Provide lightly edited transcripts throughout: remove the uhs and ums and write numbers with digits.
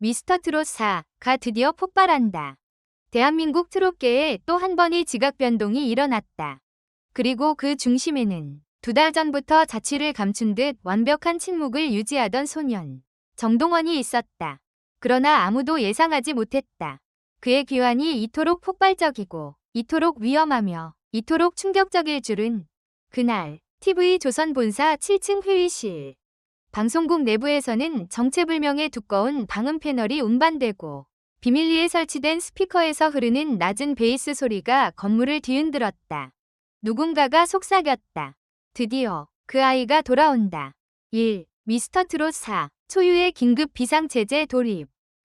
미스터트롯 4가 드디어 폭발한다. 대한민국 트롯계에 또 한 번의 지각 변동이 일어났다. 그리고 그 중심에는 2달 전부터 자취를 감춘 듯 완벽한 침묵을 유지하던 소년 정동원이 있었다. 그러나 아무도 예상하지 못했다. 그의 귀환이 이토록 폭발적이고 이토록 위험하며 이토록 충격적일 줄은. 그날 TV조선 본사 7층 회의실. 방송국 내부에서는 정체불명의 두꺼운 방음 패널이 운반되고 비밀리에 설치된 스피커에서 흐르는 낮은 베이스 소리가 건물을 뒤흔들었다. 누군가가 속삭였다. 드디어 그 아이가 돌아온다. 1. 미스터트롯 4 초유의 긴급 비상체제 도입.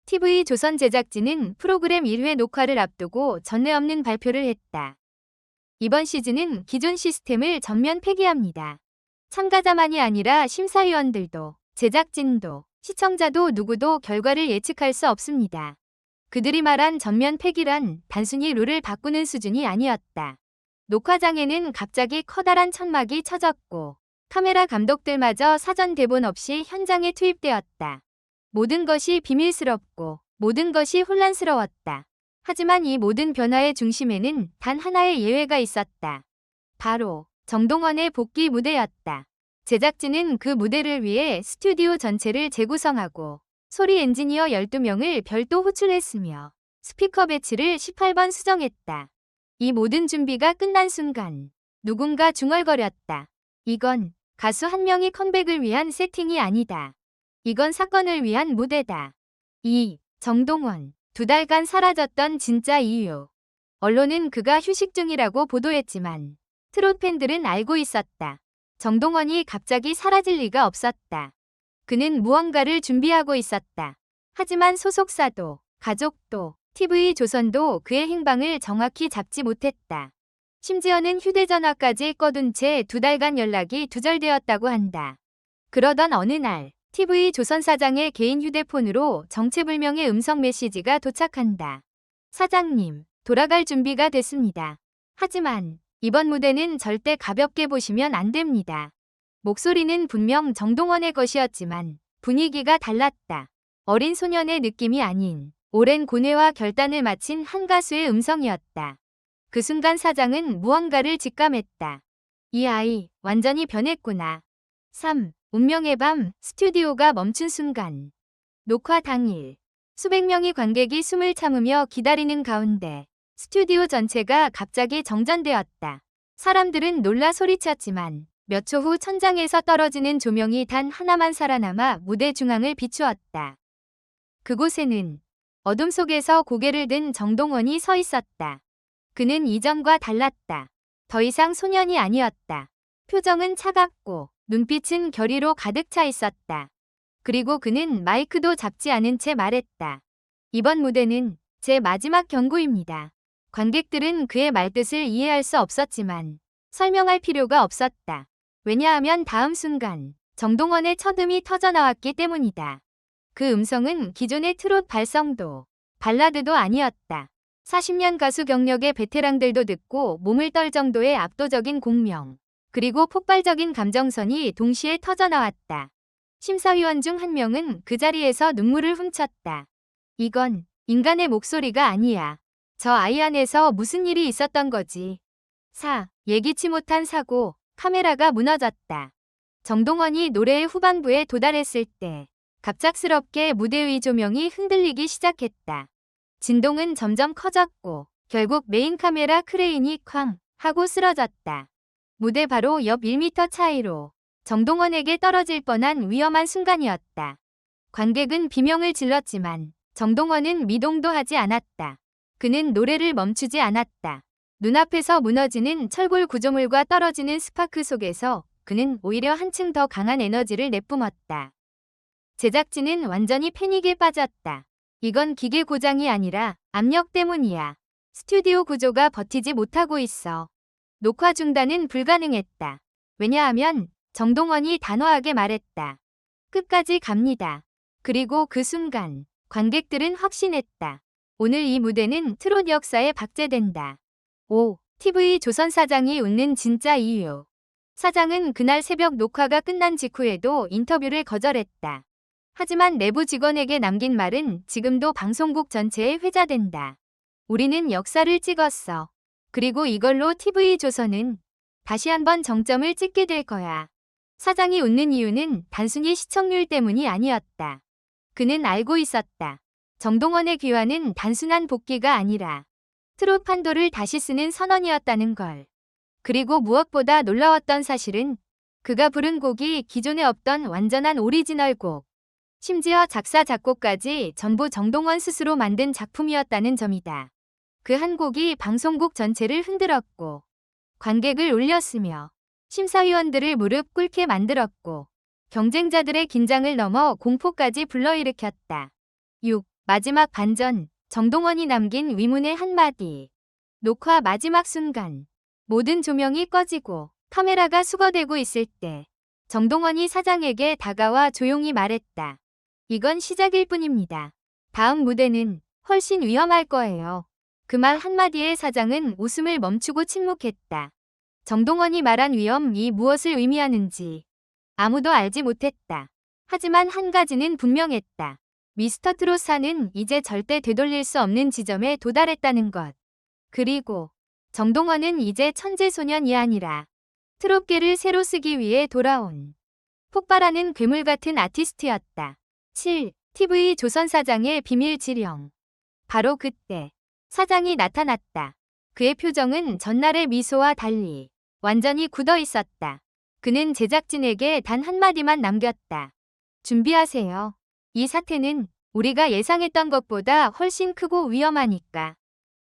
TV조선 제작진은 프로그램 1회 녹화를 앞두고 전례 없는 발표를 했다. 이번 시즌은 기존 시스템을 전면 폐기합니다. 참가자만이 아니라 심사위원들도, 제작진도, 시청자도 누구도 결과를 예측할 수 없습니다. 그들이 말한 전면 폐기란 단순히 룰을 바꾸는 수준이 아니었다. 녹화장에는 갑자기 커다란 천막이 쳐졌고 카메라 감독들마저 사전 대본 없이 현장에 투입되었다. 모든 것이 비밀스럽고 모든 것이 혼란스러웠다. 하지만 이 모든 변화의 중심에는 단 하나의 예외가 있었다. 바로 정동원의 복귀 무대였다. 제작진은 그 무대를 위해 스튜디오 전체를 재구성하고 소리 엔지니어 12명을 별도 호출했으며 스피커 배치를 18번 수정했다. 이 모든 준비가 끝난 순간 누군가 중얼거렸다. 이건 가수 한 명이 컴백을 위한 세팅이 아니다. 이건 사건을 위한 무대다. 2. 정동원. 2달간 사라졌던 진짜 이유. 언론은 그가 휴식 중이라고 보도했지만 트롯 팬들은 알고 있었다. 정동원이 갑자기 사라질 리가 없었다. 그는 무언가를 준비하고 있었다. 하지만 소속사도, 가족도, TV조선도 그의 행방을 정확히 잡지 못했다. 심지어는 휴대전화까지 꺼둔 채 2달간 연락이 두절되었다고 한다. 그러던 어느 날 TV조선 사장의 개인 휴대폰으로 정체불명의 음성 메시지가 도착한다. 사장님, 돌아갈 준비가 됐습니다. 하지만 이번 무대는 절대 가볍게 보시면 안 됩니다. 목소리는 분명 정동원의 것이었지만 분위기가 달랐다. 어린 소년의 느낌이 아닌 오랜 고뇌와 결단을 마친 한 가수의 음성이었다. 그 순간 사장은 무언가를 직감했다. 이 아이 완전히 변했구나. 3. 운명의 밤. 스튜디오가 멈춘 순간. 녹화 당일 수백 명의 관객이 숨을 참으며 기다리는 가운데 스튜디오 전체가 갑자기 정전되었다. 사람들은 놀라 소리쳤지만 몇 초 후 천장에서 떨어지는 조명이 단 하나만 살아남아 무대 중앙을 비추었다. 그곳에는 어둠 속에서 고개를 든 정동원이 서 있었다. 그는 이전과 달랐다. 더 이상 소년이 아니었다. 표정은 차갑고 눈빛은 결의로 가득 차 있었다. 그리고 그는 마이크도 잡지 않은 채 말했다. 이번 무대는 제 마지막 경고입니다. 관객들은 그의 말뜻을 이해할 수 없었지만 설명할 필요가 없었다. 왜냐하면 다음 순간 정동원의 첫음이 터져나왔기 때문이다. 그 음성은 기존의 트롯 발성도, 발라드도 아니었다. 40년 가수 경력의 베테랑들도 듣고 몸을 떨 정도의 압도적인 공명, 그리고 폭발적인 감정선이 동시에 터져나왔다. 심사위원 중 한 명은 그 자리에서 눈물을 훔쳤다. 이건 인간의 목소리가 아니야. 저 아이 안에서 무슨 일이 있었던 거지. 4. 예기치 못한 사고. 카메라가 무너졌다. 정동원이 노래의 후반부에 도달했을 때 갑작스럽게 무대 위 조명이 흔들리기 시작했다. 진동은 점점 커졌고 결국 메인 카메라 크레인이 쾅 하고 쓰러졌다. 무대 바로 옆 1m 차이로 정동원에게 떨어질 뻔한 위험한 순간이었다. 관객은 비명을 질렀지만 정동원은 미동도 하지 않았다. 그는 노래를 멈추지 않았다. 눈앞에서 무너지는 철골 구조물과 떨어지는 스파크 속에서 그는 오히려 한층 더 강한 에너지를 내뿜었다. 제작진은 완전히 패닉에 빠졌다. 이건 기계 고장이 아니라 압력 때문이야. 스튜디오 구조가 버티지 못하고 있어. 녹화 중단은 불가능했다. 왜냐하면 정동원이 단호하게 말했다. 끝까지 갑니다. 그리고 그 순간 관객들은 확신했다. 오늘 이 무대는 트롯 역사에 박제된다. 5. TV조선 사장이 웃는 진짜 이유. 사장은 그날 새벽 녹화가 끝난 직후에도 인터뷰를 거절했다. 하지만 내부 직원에게 남긴 말은 지금도 방송국 전체에 회자된다. 우리는 역사를 찍었어. 그리고 이걸로 TV조선은 다시 한번 정점을 찍게 될 거야. 사장이 웃는 이유는 단순히 시청률 때문이 아니었다. 그는 알고 있었다. 정동원의 귀환은 단순한 복귀가 아니라 트롯 판도를 다시 쓰는 선언이었다는 걸. 그리고 무엇보다 놀라웠던 사실은 그가 부른 곡이 기존에 없던 완전한 오리지널 곡. 심지어 작사 작곡까지 전부 정동원 스스로 만든 작품이었다는 점이다. 그 한 곡이 방송국 전체를 흔들었고 관객을 울렸으며 심사위원들을 무릎 꿇게 만들었고 경쟁자들의 긴장을 넘어 공포까지 불러일으켰다. 6. 마지막 반전. 정동원이 남긴 위문의 한마디. 녹화 마지막 순간. 모든 조명이 꺼지고 카메라가 수거되고 있을 때 정동원이 사장에게 다가와 조용히 말했다. 이건 시작일 뿐입니다. 다음 무대는 훨씬 위험할 거예요. 그 말 한마디에 사장은 웃음을 멈추고 침묵했다. 정동원이 말한 위험이 무엇을 의미하는지 아무도 알지 못했다. 하지만 한 가지는 분명했다. 미스터 트롯사는 이제 절대 되돌릴 수 없는 지점에 도달했다는 것. 그리고 정동원은 이제 천재소년이 아니라 트롯계를 새로 쓰기 위해 돌아온 폭발하는 괴물 같은 아티스트였다. 7. TV 조선 사장의 비밀 지령. 바로 그때 사장이 나타났다. 그의 표정은 전날의 미소와 달리 완전히 굳어 있었다. 그는 제작진에게 단 한마디만 남겼다. 준비하세요. 이 사태는 우리가 예상했던 것보다 훨씬 크고 위험하니까.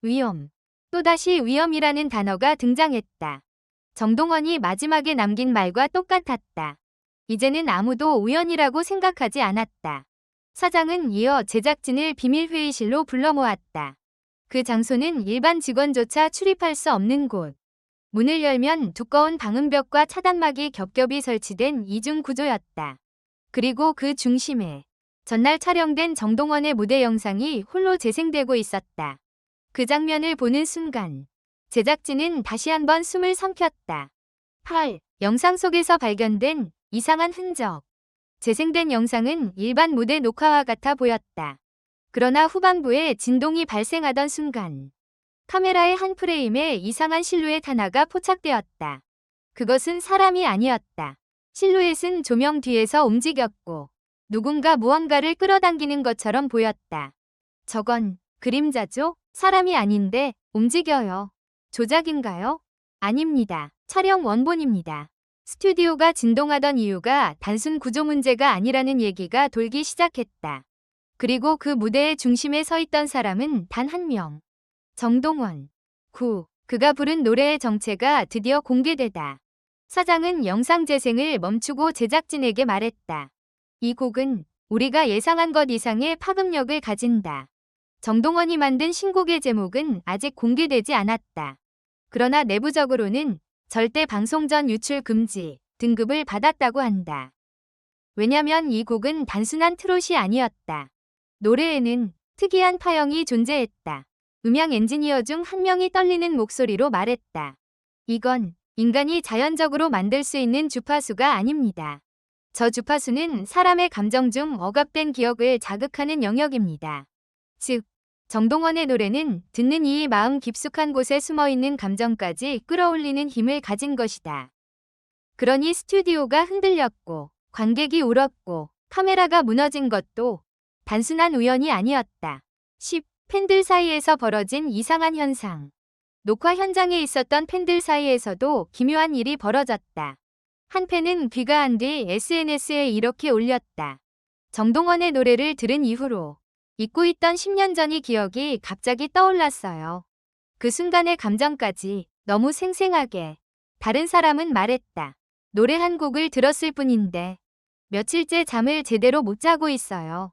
위험. 또다시 위험이라는 단어가 등장했다. 정동원이 마지막에 남긴 말과 똑같았다. 이제는 아무도 우연이라고 생각하지 않았다. 사장은 이어 제작진을 비밀회의실로 불러 모았다. 그 장소는 일반 직원조차 출입할 수 없는 곳. 문을 열면 두꺼운 방음벽과 차단막이 겹겹이 설치된 이중 구조였다. 그리고 그 중심에 전날 촬영된 정동원의 무대 영상이 홀로 재생되고 있었다. 그 장면을 보는 순간 제작진은 다시 한번 숨을 삼켰다. 8. 영상 속에서 발견된 이상한 흔적. 재생된 영상은 일반 무대 녹화와 같아 보였다. 그러나 후반부에 진동이 발생하던 순간 카메라의 한 프레임에 이상한 실루엣 하나가 포착되었다. 그것은 사람이 아니었다. 실루엣은 조명 뒤에서 움직였고 누군가 무언가를 끌어당기는 것처럼 보였다. 저건 그림자죠? 사람이 아닌데 움직여요. 조작인가요? 아닙니다. 촬영 원본입니다. 스튜디오가 진동하던 이유가 단순 구조 문제가 아니라는 얘기가 돌기 시작했다. 그리고 그 무대의 중심에 서 있던 사람은 단 한 명. 정동원. 그가 부른 노래의 정체가 드디어 공개되다. 사장은 영상 재생을 멈추고 제작진에게 말했다. 이 곡은 우리가 예상한 것 이상의 파급력을 가진다. 정동원이 만든 신곡의 제목은 아직 공개되지 않았다. 그러나 내부적으로는 절대 방송 전 유출 금지 등급을 받았다고 한다. 왜냐면 이 곡은 단순한 트롯이 아니었다. 노래에는 특이한 파형이 존재했다. 음향 엔지니어 중 한 명이 떨리는 목소리로 말했다. 이건 인간이 자연적으로 만들 수 있는 주파수가 아닙니다. 저 주파수는 사람의 감정 중 억압된 기억을 자극하는 영역입니다. 즉, 정동원의 노래는 듣는 이의 마음 깊숙한 곳에 숨어있는 감정까지 끌어올리는 힘을 가진 것이다. 그러니 스튜디오가 흔들렸고 관객이 울었고 카메라가 무너진 것도 단순한 우연이 아니었다. 10. 팬들 사이에서 벌어진 이상한 현상. 녹화 현장에 있었던 팬들 사이에서도 기묘한 일이 벌어졌다. 한 팬은 귀가한 뒤 SNS에 이렇게 올렸다. 정동원의 노래를 들은 이후로 잊고 있던 10년 전의 기억이 갑자기 떠올랐어요. 그 순간의 감정까지 너무 생생하게. 다른 사람은 말했다. 노래 한 곡을 들었을 뿐인데 며칠째 잠을 제대로 못 자고 있어요.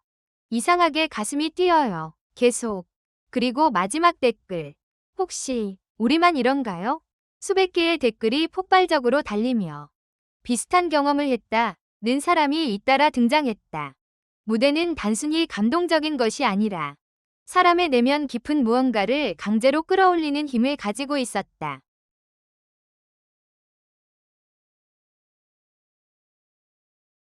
이상하게 가슴이 뛰어요. 계속. 그리고 마지막 댓글. 혹시 우리만 이런가요? 수백 개의 댓글이 폭발적으로 달리며 비슷한 경험을 했다는 사람이 잇따라 등장했다. 무대는 단순히 감동적인 것이 아니라 사람의 내면 깊은 무언가를 강제로 끌어올리는 힘을 가지고 있었다.